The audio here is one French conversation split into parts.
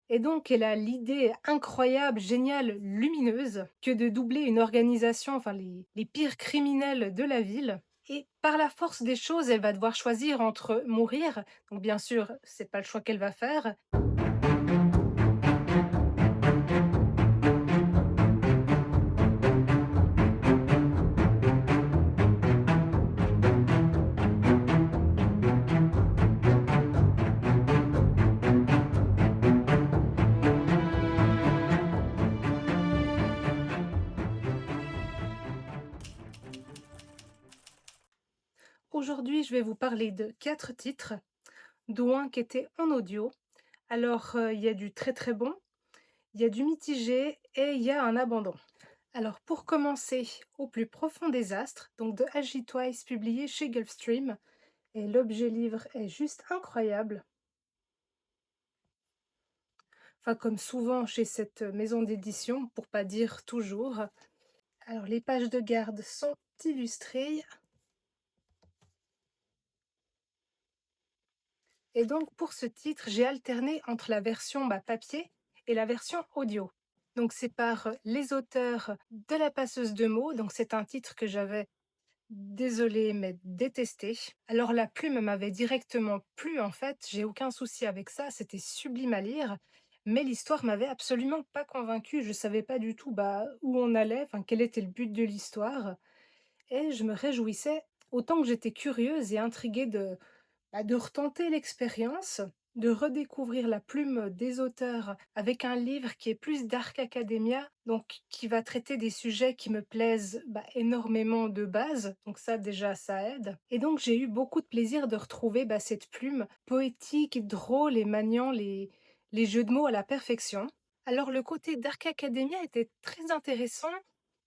Et donc elle a l'idée incroyable, géniale, lumineuse que de doubler une organisation, enfin les pires criminels de la ville. Et par la force des choses, elle va devoir choisir entre mourir, donc bien sûr, c'est pas le choix qu'elle va faire. Aujourd'hui, je vais vous parler de 4 titres, dont un qui était en audio. Alors, il y a du très, très bon, il y a du mitigé et il y a un abandon. Alors pour commencer, Au plus profond des astres, donc de H.G. Twice, publié chez Gulfstream, et l'objet livre est juste incroyable. Enfin, comme souvent chez cette maison d'édition, pour pas dire toujours. Alors les pages de garde sont illustrées, et donc pour ce titre, j'ai alterné entre la version papier et la version audio. Donc c'est par les auteurs de La passeuse de mots, donc c'est un titre que j'avais désolée, mais détesté. Alors la plume m'avait directement plu en fait, j'ai aucun souci avec ça, c'était sublime à lire, mais l'histoire m'avait absolument pas convaincue. Je savais pas du tout, où on allait, enfin quel était le but de l'histoire, et je me réjouissais autant que j'étais curieuse et intriguée de retenter l'expérience, de redécouvrir la plume des auteurs avec un livre qui est plus dark academia, donc qui va traiter des sujets qui me plaisent énormément de base, donc ça déjà ça aide. Et donc j'ai eu beaucoup de plaisir de retrouver cette plume poétique, drôle et maniant les jeux de mots à la perfection. Alors le côté dark academia était très intéressant.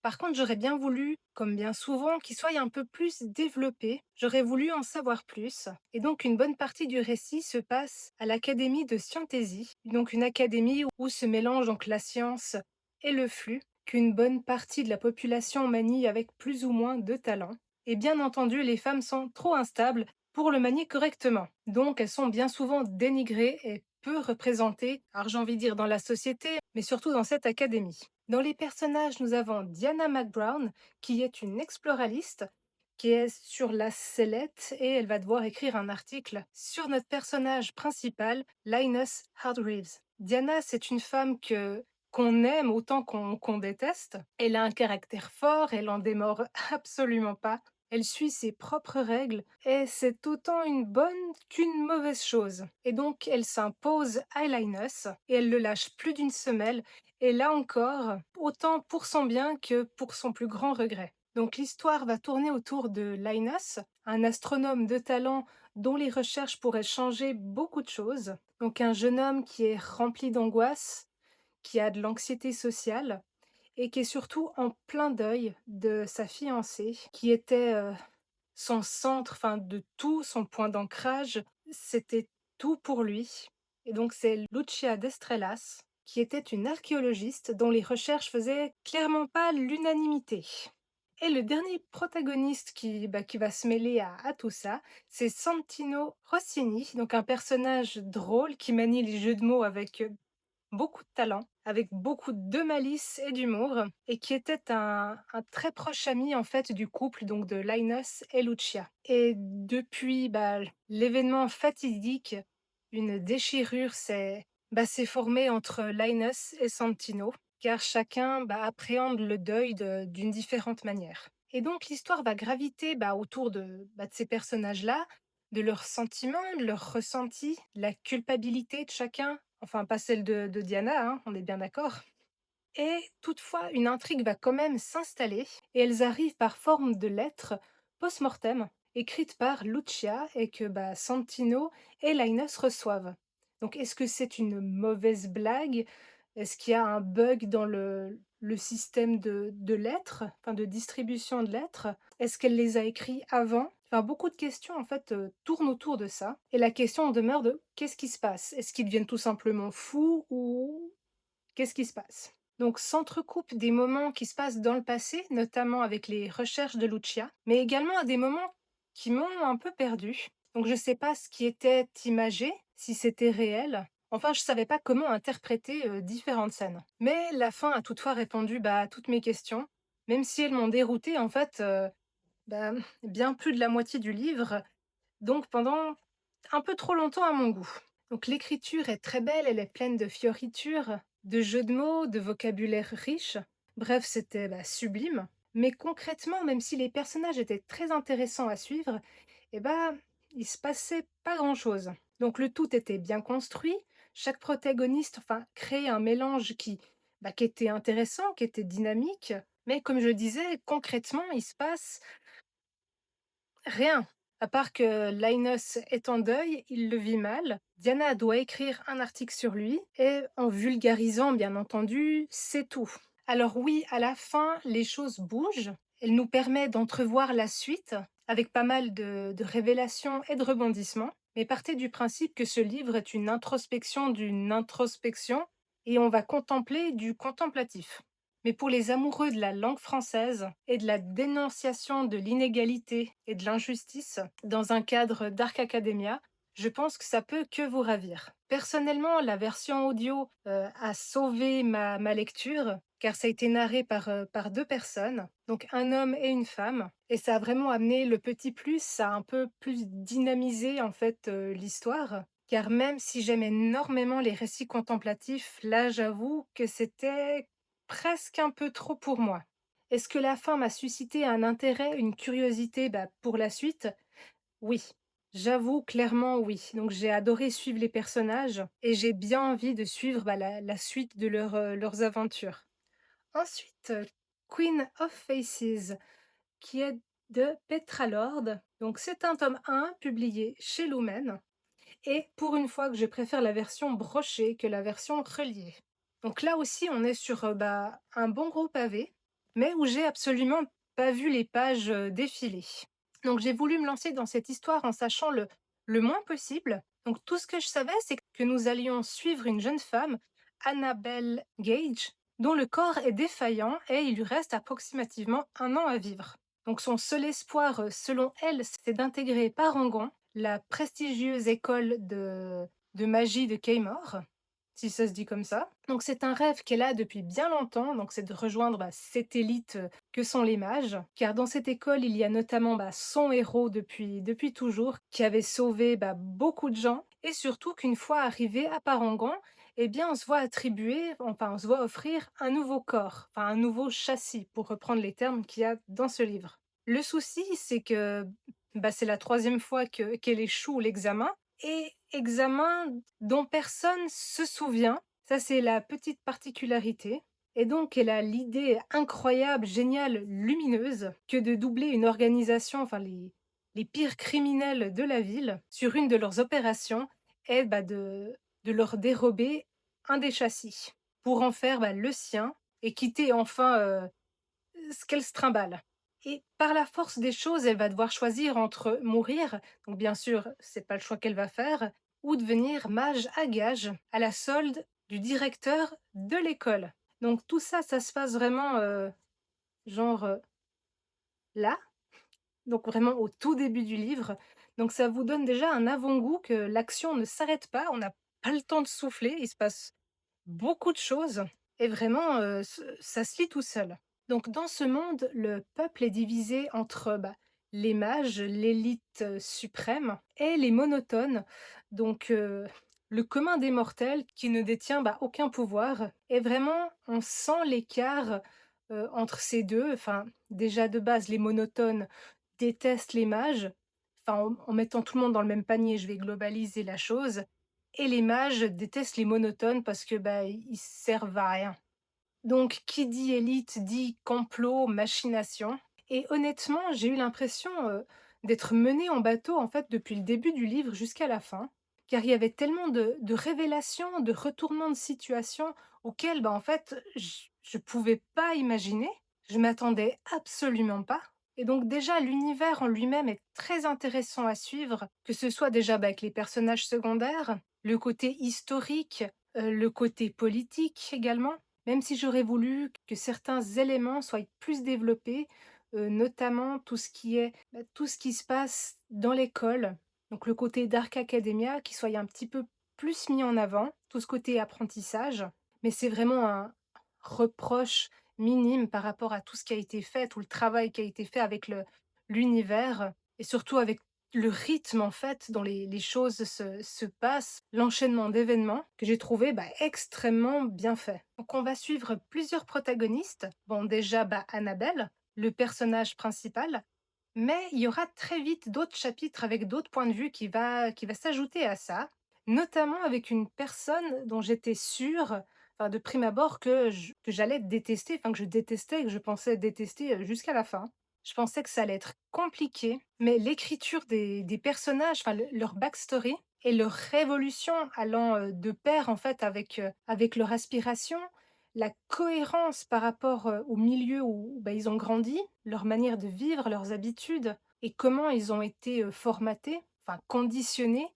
Par contre, j'aurais bien voulu, comme bien souvent, qu'il soit un peu plus développé. J'aurais voulu en savoir plus. Et donc, une bonne partie du récit se passe à l'Académie de Scientésie, donc une académie où se mélangent donc la science et le flux, qu'une bonne partie de la population manie avec plus ou moins de talent. Et bien entendu, les femmes sont trop instables pour le manier correctement. Donc, elles sont bien souvent dénigrées et peu représentées, alors j'ai envie de dire dans la société, mais surtout dans cette académie. Dans les personnages, nous avons Diana McBrown, qui est une exploraliste, qui est sur la sellette et elle va devoir écrire un article sur notre personnage principal, Linus Hardreeves. Diana, c'est une femme qu'on aime autant qu'on déteste. Elle a un caractère fort, elle en démord absolument pas. Elle suit ses propres règles et c'est autant une bonne qu'une mauvaise chose. Et donc elle s'impose à Linus et elle le lâche plus d'une semelle, et là encore, autant pour son bien que pour son plus grand regret. Donc l'histoire va tourner autour de Linus, un astronome de talent dont les recherches pourraient changer beaucoup de choses. Donc un jeune homme qui est rempli d'angoisse, qui a de l'anxiété sociale et qui est surtout en plein deuil de sa fiancée, qui était son centre, enfin de tout, son point d'ancrage. C'était tout pour lui. Et donc c'est Lucia Destrellas, qui était une archéologiste dont les recherches faisaient clairement pas l'unanimité. Et le dernier protagoniste qui va se mêler à tout ça, c'est Santino Rossini, donc un personnage drôle qui manie les jeux de mots avec beaucoup de talent, avec beaucoup de malice et d'humour, et qui était un très proche ami en fait du couple, donc de Linus et Lucia. Et depuis l'événement fatidique, une déchirure s'est formée entre Linus et Santino, car chacun appréhende le deuil d'une différente manière. Et donc l'histoire va graviter autour de ces personnages-là, de leurs sentiments, de leurs ressentis, de la culpabilité de chacun, enfin pas celle de Diana, hein, on est bien d'accord. Et toutefois, une intrigue va quand même s'installer, et elles arrivent par forme de lettres post-mortem, écrites par Lucia et que Santino et Linus reçoivent. Donc est-ce que c'est une mauvaise blague? Est-ce qu'il y a un bug dans le système de lettres, enfin de distribution de lettres? Est-ce qu'elle les a écrits avant? Enfin, beaucoup de questions en fait tournent autour de ça. Et la question demeure de qu'est-ce qui se passe? Est-ce qu'ils deviennent tout simplement fous ou qu'est-ce qui se passe? Donc s'entrecoupent des moments qui se passent dans le passé, notamment avec les recherches de Lucia, mais également à des moments qui m'ont un peu perdue. Donc je ne sais pas ce qui était imagé, si c'était réel. Enfin, je savais pas comment interpréter, différentes scènes. Mais la fin a toutefois répondu, bah, à toutes mes questions, même si elles m'ont déroutée en fait, bah, bien plus de la moitié du livre, donc pendant un peu trop longtemps à mon goût. Donc l'écriture est très belle, elle est pleine de fioritures, de jeux de mots, de vocabulaire riche. Bref, c'était, bah, sublime. Mais concrètement, même si les personnages étaient très intéressants à suivre, eh bah, il se passait pas grand-chose. Donc le tout était bien construit, chaque protagoniste, enfin, créait un mélange qui était intéressant, qui était dynamique, mais comme je disais, concrètement, il se passe rien, à part que Linus est en deuil, il le vit mal. Diana doit écrire un article sur lui et en vulgarisant, bien entendu, c'est tout. Alors oui, à la fin, les choses bougent. Elle nous permet d'entrevoir la suite avec pas mal de révélations et de rebondissements. Mais partez du principe que ce livre est une introspection d'une introspection et on va contempler du contemplatif. Mais pour les amoureux de la langue française et de la dénonciation de l'inégalité et de l'injustice dans un cadre Dark Academia, je pense que ça peut que vous ravir. Personnellement, la version audio a sauvé ma lecture, car ça a été narré par deux personnes, donc un homme et une femme, et ça a vraiment amené le petit plus, ça a un peu plus dynamisé en fait l'histoire. Car même si j'aime énormément les récits contemplatifs, là j'avoue que c'était presque un peu trop pour moi. Est-ce que la fin m'a suscité un intérêt, une curiosité, bah, pour la suite? Oui, j'avoue clairement oui. Donc j'ai adoré suivre les personnages et j'ai bien envie de suivre, bah, la suite de leurs aventures. Ensuite, Queen of Faces, qui est de Petra Lord. Donc c'est un tome 1 publié chez Lumen et pour une fois que je préfère la version brochée que la version reliée. Donc là aussi, on est sur, bah, un bon gros pavé, mais où j'ai absolument pas vu les pages, défiler. Donc j'ai voulu me lancer dans cette histoire en sachant le moins possible. Donc tout ce que je savais, c'est que nous allions suivre une jeune femme, Annabelle Gage, dont le corps est défaillant et il lui reste approximativement 1 an à vivre. Donc son seul espoir, selon elle, c'est d'intégrer Parangon, la prestigieuse école de magie de Kaymor, si ça se dit comme ça. Donc c'est un rêve qu'elle a depuis bien longtemps, donc c'est de rejoindre, bah, cette élite, que sont les mages. Car dans cette école, il y a notamment, bah, son héros depuis toujours, qui avait sauvé, bah, beaucoup de gens et surtout qu'une fois arrivé à Parangon, eh bien, on se voit attribuer, enfin, on se voit offrir un nouveau corps, enfin un nouveau châssis, pour reprendre les termes qu'il y a dans ce livre. Le souci, c'est que, bah, c'est la troisième fois qu'elle échoue l'examen et examen dont personne se souvient. Ça, c'est la petite particularité. Et donc, elle a l'idée incroyable, géniale, lumineuse que de doubler une organisation, enfin les pires criminels de la ville, sur une de leurs opérations et bah, de leur dérober un des châssis pour en faire, bah, le sien et quitter enfin ce qu'elle se trimballe. Et par la force des choses, elle va devoir choisir entre mourir, donc bien sûr, c'est pas le choix qu'elle va faire, ou devenir mage à gages, à la solde du directeur de l'école. Donc tout ça, ça se passe vraiment, genre, là, donc vraiment au tout début du livre. Donc ça vous donne déjà un avant-goût que l'action ne s'arrête pas, on n'a pas le temps de souffler, il se passe beaucoup de choses et vraiment, ça se lit tout seul. Donc dans ce monde, le peuple est divisé entre, bah, les mages, l'élite, suprême et les monotones. Donc le commun des mortels qui ne détient, bah, aucun pouvoir et vraiment on sent l'écart, entre ces 2. Enfin, déjà de base, les monotones détestent les mages. Enfin, en mettant tout le monde dans le même panier, je vais globaliser la chose et les mages détestent les monotones parce que, bah, ils servent à rien. Donc qui dit élite dit complot, machination et honnêtement, j'ai eu l'impression, d'être menée en bateau, en fait, depuis le début du livre jusqu'à la fin, car il y avait tellement de révélations, de retournements de situation auxquels, bah, en fait, je pouvais pas imaginer. Je m'attendais absolument pas et donc déjà l'univers en lui-même est très intéressant à suivre, que ce soit déjà, bah, avec les personnages secondaires, le côté historique, le côté politique également. Même si j'aurais voulu que certains éléments soient plus développés, notamment tout ce qui est, tout ce qui se passe dans l'école, donc le côté Dark Academia qui soit un petit peu plus mis en avant, tout ce côté apprentissage, mais c'est vraiment un reproche minime par rapport à tout ce qui a été fait, tout le travail qui a été fait avec l'univers et surtout avec le rythme en fait dont les choses se passent, l'enchaînement d'événements que j'ai trouvé, extrêmement bien fait. Donc on va suivre plusieurs protagonistes. Bon déjà, Annabelle, le personnage principal, mais il y aura très vite d'autres chapitres avec d'autres points de vue qui va s'ajouter à ça, notamment avec une personne dont j'étais sûre, enfin de prime abord que j'allais détester, enfin que je détestais, que je pensais détester, jusqu'à la fin. Je pensais que ça allait être compliqué, mais l'écriture des personnages, enfin leur backstory et leur révolution allant, de pair en fait avec leur aspiration, la cohérence par rapport, au milieu où, ils ont grandi, leur manière de vivre, leurs habitudes et comment ils ont été, formatés, enfin conditionnés,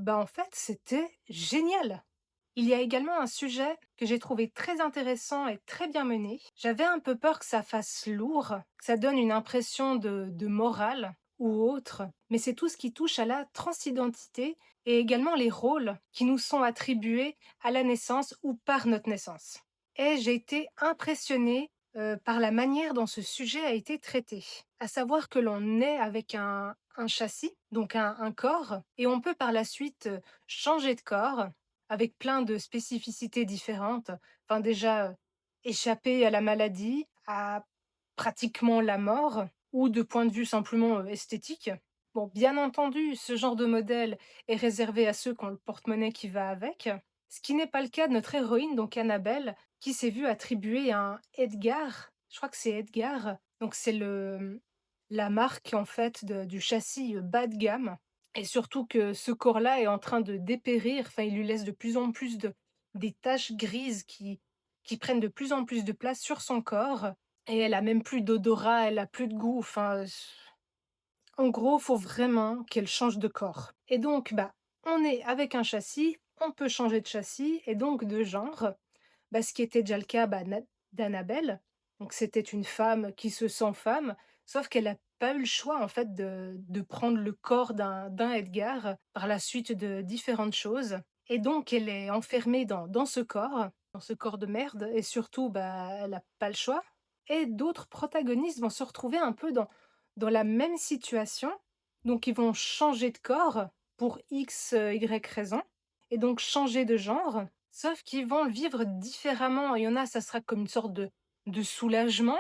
en fait, c'était génial! Il y a également un sujet que j'ai trouvé très intéressant et très bien mené. J'avais un peu peur que ça fasse lourd, que ça donne une impression de morale ou autre, mais c'est tout ce qui touche à la transidentité et également les rôles qui nous sont attribués à la naissance ou par notre naissance. Et j'ai été impressionnée par la manière dont ce sujet a été traité. À savoir que l'on naît avec un châssis, donc un corps, et on peut par la suite changer de corps avec plein de spécificités différentes. Enfin déjà, échapper à la maladie, à pratiquement la mort ou de point de vue simplement, esthétique. Bon, bien entendu, ce genre de modèle est réservé à ceux qui ont le porte-monnaie qui va avec, ce qui n'est pas le cas de notre héroïne, donc Annabelle, qui s'est vue attribuer un Edgar, je crois que c'est Edgar, donc c'est la marque en fait du châssis, bas de gamme et surtout que ce corps-là est en train de dépérir, enfin il lui laisse de plus en plus des taches grises qui prennent de plus en plus de place sur son corps et elle a même plus d'odorat, elle a plus de goût, enfin, en gros, faut vraiment qu'elle change de corps et donc, on est avec un châssis, on peut changer de châssis et donc de genre. Ce qui était déjà le cas, d'Annabelle. Donc c'était une femme qui se sent femme, sauf qu'elle a pas eu le choix en fait de prendre le corps d'un Edgar par la suite de différentes choses et donc elle est enfermée dans ce corps de merde et surtout, elle a pas le choix et d'autres protagonistes vont se retrouver un peu dans la même situation. Donc ils vont changer de corps pour X, Y raison et donc changer de genre. Sauf qu'ils vont le vivre différemment. Il y en a, ça sera comme une sorte de soulagement,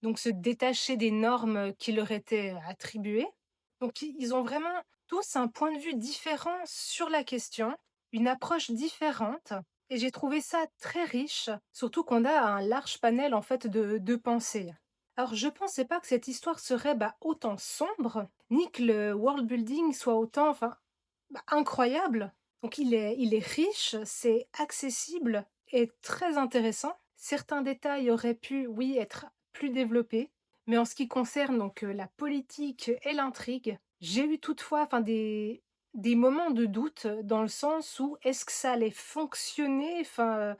donc se détacher des normes, qui leur étaient attribuées. Donc ils ont vraiment tous un point de vue différent sur la question, une approche différente et j'ai trouvé ça très riche, surtout qu'on a un large panel en fait de pensées. Alors je pensais pas que cette histoire serait, autant sombre, ni que le world building soit autant enfin, incroyable. Donc il est riche, c'est accessible et très intéressant. Certains détails auraient pu, oui, être plus développés, mais en ce qui concerne donc, la politique et l'intrigue, j'ai eu toutefois enfin des moments de doute, dans le sens où est-ce que ça allait fonctionner, enfin,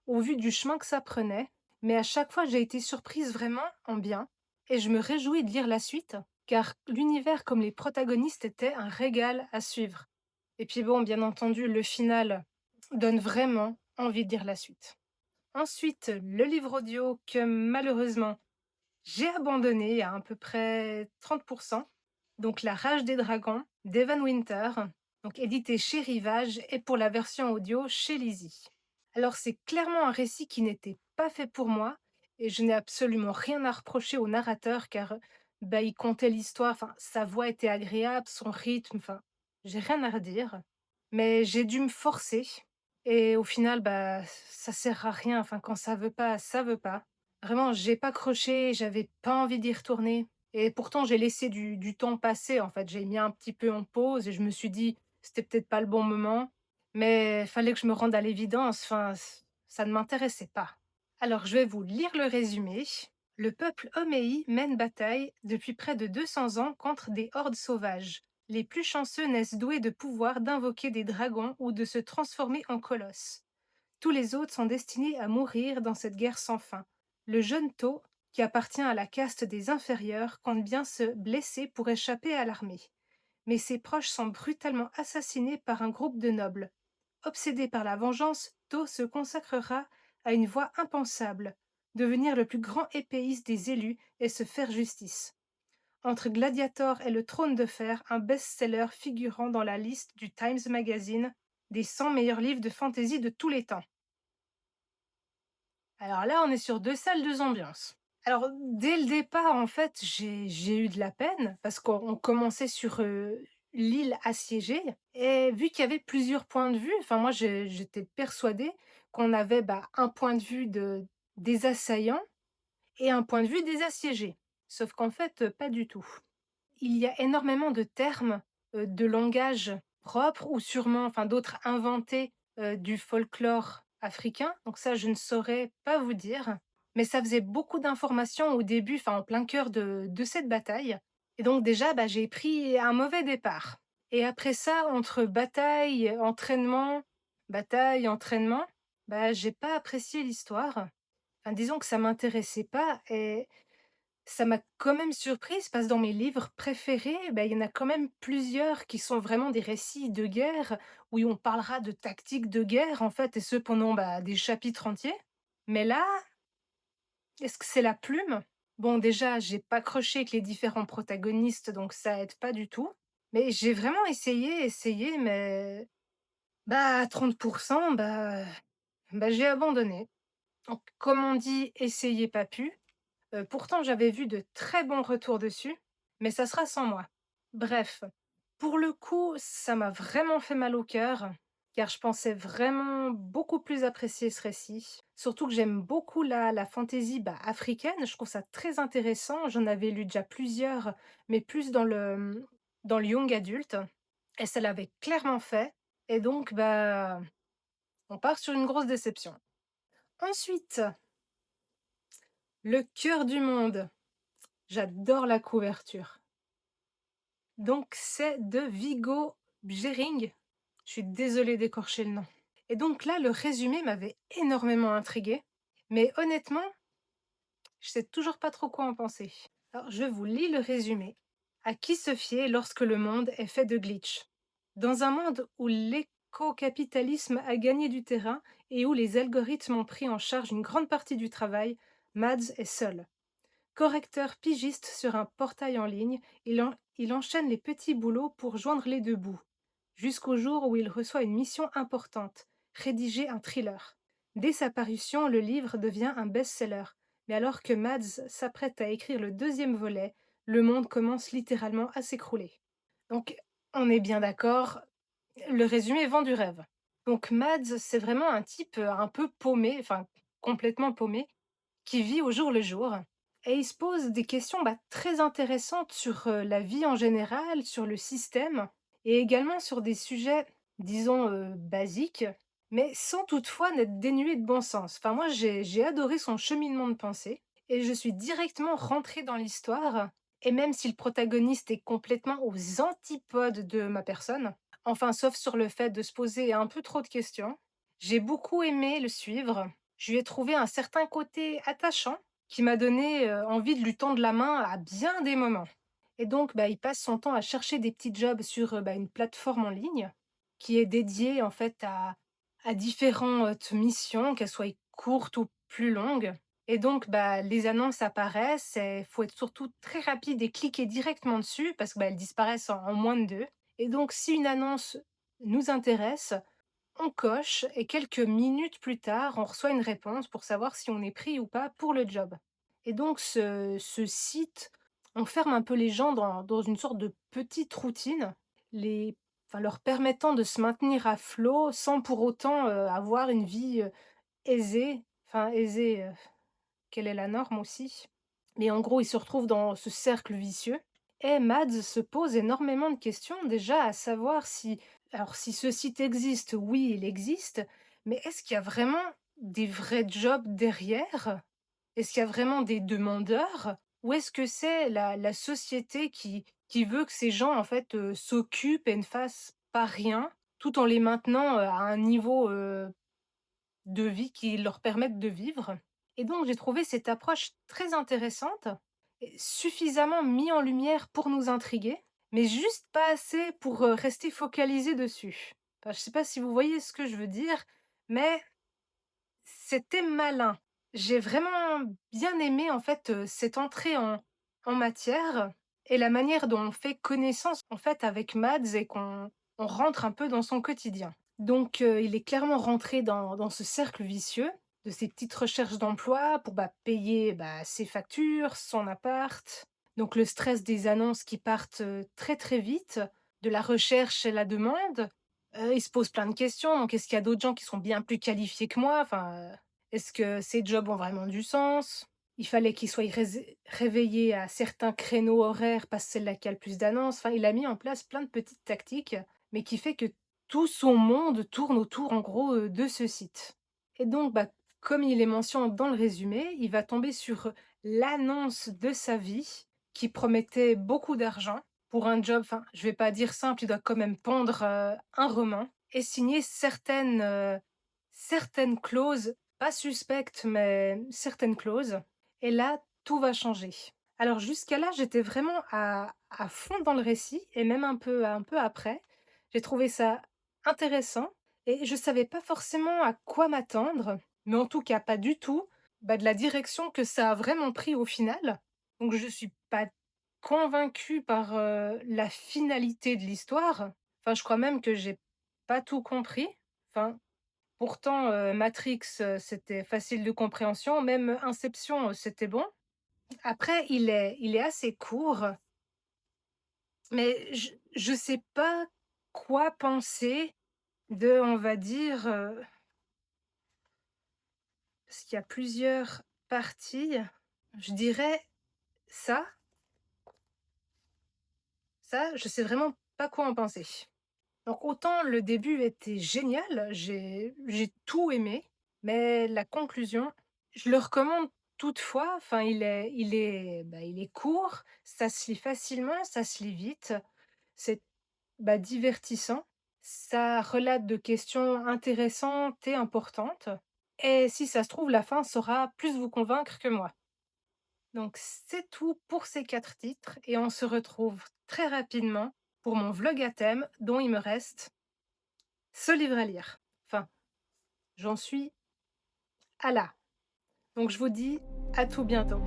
au vu du chemin que ça prenait? Mais à chaque fois, j'ai été surprise vraiment en bien et je me réjouis de lire la suite, car l'univers comme les protagonistes étaient un régal à suivre. Et puis bon, bien entendu, le final donne vraiment envie de lire la suite. Ensuite, le livre audio que malheureusement j'ai abandonné à peu près 30. Donc La Rage des dragons d'Evan Winter, donc édité chez Rivage et pour la version audio chez Lizzy. Alors c'est clairement un récit qui n'était pas fait pour moi et je n'ai absolument rien à reprocher au narrateur car il contait l'histoire, enfin sa voix était agréable, son rythme, enfin j'ai rien à redire. Mais j'ai dû me forcer et au final, ça sert à rien, enfin quand ça veut pas, ça veut pas. Vraiment, j'ai pas croché, j'avais pas envie d'y retourner et pourtant j'ai laissé du temps passer en fait. J'ai mis un petit peu en pause et je me suis dit: «C'était peut-être pas le bon moment», mais fallait que je me rende à l'évidence, enfin, ça ne m'intéressait pas. Alors je vais vous lire le résumé. Le peuple Oméi mène bataille depuis près de 200 ans contre des hordes sauvages. Les plus chanceux naissent doués de pouvoir d'invoquer des dragons ou de se transformer en colosses. Tous les autres sont destinés à mourir dans cette guerre sans fin. Le jeune tau, qui appartient à la caste des inférieurs, compte bien se blesser pour échapper à l'armée. Mais ses proches sont brutalement assassinés par un groupe de nobles. Obsédé par la vengeance, Do se consacrera à une voie impensable, devenir le plus grand épéiste des élus et se faire justice. Entre Gladiator et le Trône de Fer, un best-seller figurant dans la liste du Times Magazine des 100 meilleurs livres de fantasy de tous les temps. Alors là, on est sur 2 salles, 2 ambiances. Alors, dès le départ, en fait, j'ai eu de la peine parce qu'on commençait sur, l'île assiégée et vu qu'il y avait plusieurs points de vue, enfin moi j'étais persuadée qu'on avait, un point de vue des assaillants et un point de vue des assiégés. Sauf qu'en fait, pas du tout. Il y a énormément de termes, de langage propres ou sûrement enfin d'autres inventés, du folklore africain, donc ça je ne saurais pas vous dire. Mais ça faisait beaucoup d'informations au début, enfin en plein cœur de cette bataille et donc déjà, j'ai pris un mauvais départ et après ça, entre bataille, entraînement, j'ai pas apprécié l'histoire. Enfin disons que ça m'intéressait pas et ça m'a quand même surprise parce que dans mes livres préférés, il y en a quand même plusieurs qui sont vraiment des récits de guerre, où on parlera de tactiques de guerre, en fait, et ce pendant, des chapitres entiers. Mais là, est-ce que c'est la plume? Bon, déjà, j'ai pas accroché avec les différents protagonistes, donc ça aide pas du tout. Mais j'ai vraiment essayé, mais à 30 j'ai abandonné. Donc, comme on dit: «Essayer, pas pu». Pourtant j'avais vu de très bons retours dessus, mais ça sera sans moi. Bref, pour le coup, ça m'a vraiment fait mal au cœur, car je pensais vraiment beaucoup plus apprécier ce récit. Surtout que j'aime beaucoup la fantaisie, africaine, je trouve ça très intéressant. J'en avais lu déjà plusieurs, mais plus dans le young adulte et ça l'avait clairement fait et donc on part sur une grosse déception. Ensuite, Le cœur du monde. J'adore la couverture. Donc c'est de Viggo Bjering. Je suis désolée d'écorcher le nom. Et donc là, le résumé m'avait énormément intriguée, mais honnêtement, je sais toujours pas trop quoi en penser. Alors je vous lis le résumé. À qui se fier lorsque le monde est fait de glitch? Dans un monde où l'éco-capitalisme a gagné du terrain et où les algorithmes ont pris en charge une grande partie du travail, Mads est seul. Correcteur pigiste sur un portail en ligne, il enchaîne les petits boulots pour joindre les deux bouts, jusqu'au jour où il reçoit une mission importante, rédiger un thriller. Dès sa parution, le livre devient un best-seller, mais alors que Mads s'apprête à écrire le deuxième volet, le monde commence littéralement à s'écrouler. Donc, on est bien d'accord, le résumé vend du rêve. Donc Mads, c'est vraiment un type un peu paumé, enfin complètement paumé, qui vit au jour le jour et il se pose des questions, très intéressantes sur, la vie en général, sur le système et également sur des sujets, disons, basiques, mais sans toutefois n'être dénués de bon sens. Enfin moi j'ai adoré son cheminement de pensée et je suis directement rentrée dans l'histoire et même si le protagoniste est complètement aux antipodes de ma personne, enfin sauf sur le fait de se poser un peu trop de questions, j'ai beaucoup aimé le suivre. Je lui ai trouvé un certain côté attachant qui m'a donné, envie de lui tendre la main à bien des moments et donc il passe son temps à chercher des petits jobs sur, une plateforme en ligne qui est dédiée en fait à différentes missions, qu'elles soient courtes ou plus longues et donc les annonces apparaissent et faut être surtout très rapide et cliquer directement dessus parce que, elles disparaissent en moins de 2 et donc si une annonce nous intéresse, on coche et quelques minutes plus tard, on reçoit une réponse pour savoir si on est pris ou pas pour le job. Et donc ce site enferme un peu les gens dans une sorte de petite routine, les leur permettant de se maintenir à flot sans pour autant, avoir une vie, aisée. Enfin aisée, quelle est la norme aussi? Mais en gros, ils se retrouvent dans ce cercle vicieux et Mads se pose énormément de questions, déjà à savoir si ce site existe, oui, il existe, mais est-ce qu'il y a vraiment des vrais jobs derrière? Est-ce qu'il y a vraiment des demandeurs? Ou est-ce que c'est la société qui veut que ces gens, en fait, s'occupent et ne fassent pas rien, tout en les maintenant, à un niveau, de vie qui leur permettent de vivre et donc j'ai trouvé cette approche très intéressante et suffisamment mis en lumière pour nous intriguer, mais juste pas assez pour, rester focalisé dessus. Enfin, je sais pas si vous voyez ce que je veux dire, mais c'était malin. J'ai vraiment bien aimé en fait, cette entrée en matière et la manière dont on fait connaissance en fait avec Mads et qu'on rentre un peu dans son quotidien. Donc il est clairement rentré dans ce cercle vicieux de ses petites recherches d'emploi pour, bah, payer, bah, ses factures, son appart. Donc le stress des annonces qui partent, très, très vite, de la recherche et la demande. Il se pose plein de questions, donc est-ce qu'il y a d'autres gens qui sont bien plus qualifiés que moi? Enfin, est-ce que ces jobs ont vraiment du sens? Il fallait qu'il soit réveillé à certains créneaux horaires parce que c'est là qu'il y a le plus d'annonces. Enfin, il a mis en place plein de petites tactiques, mais qui fait que tout son monde tourne autour, en gros, de ce site. Et donc, bah, comme il est mentionné dans le résumé, il va tomber sur l'annonce de sa vie qui promettait beaucoup d'argent pour un job, enfin, je vais pas dire simple, il doit quand même pondre, un roman et signer certaines clauses, pas suspectes, mais certaines clauses et là, tout va changer. Alors jusqu'à là, j'étais vraiment à fond dans le récit et même un peu après. J'ai trouvé ça intéressant et je savais pas forcément à quoi m'attendre, mais en tout cas pas du tout, bah, de la direction que ça a vraiment pris au final. Donc je suis pas convaincue par, la finalité de l'histoire. Enfin, je crois même que j'ai pas tout compris. Enfin, pourtant, Matrix, c'était facile de compréhension, même Inception, c'était bon. Après, il est assez court, mais je sais pas quoi penser de, on va dire, parce qu'il y a plusieurs parties. Je dirais ça, ça, je sais vraiment pas quoi en penser. Donc autant le début était génial, j'ai tout aimé, mais la conclusion, je le recommande toutefois, enfin il est court, ça se lit facilement, ça se lit vite, c'est, bah, divertissant, ça relate de questions intéressantes et importantes et si ça se trouve la fin saura plus vous convaincre que moi. Donc c'est tout pour ces 4 titres et on se retrouve très rapidement pour mon vlog à thème dont il me reste ce livre à lire. Enfin, j'en suis à là. Donc je vous dis à tout bientôt.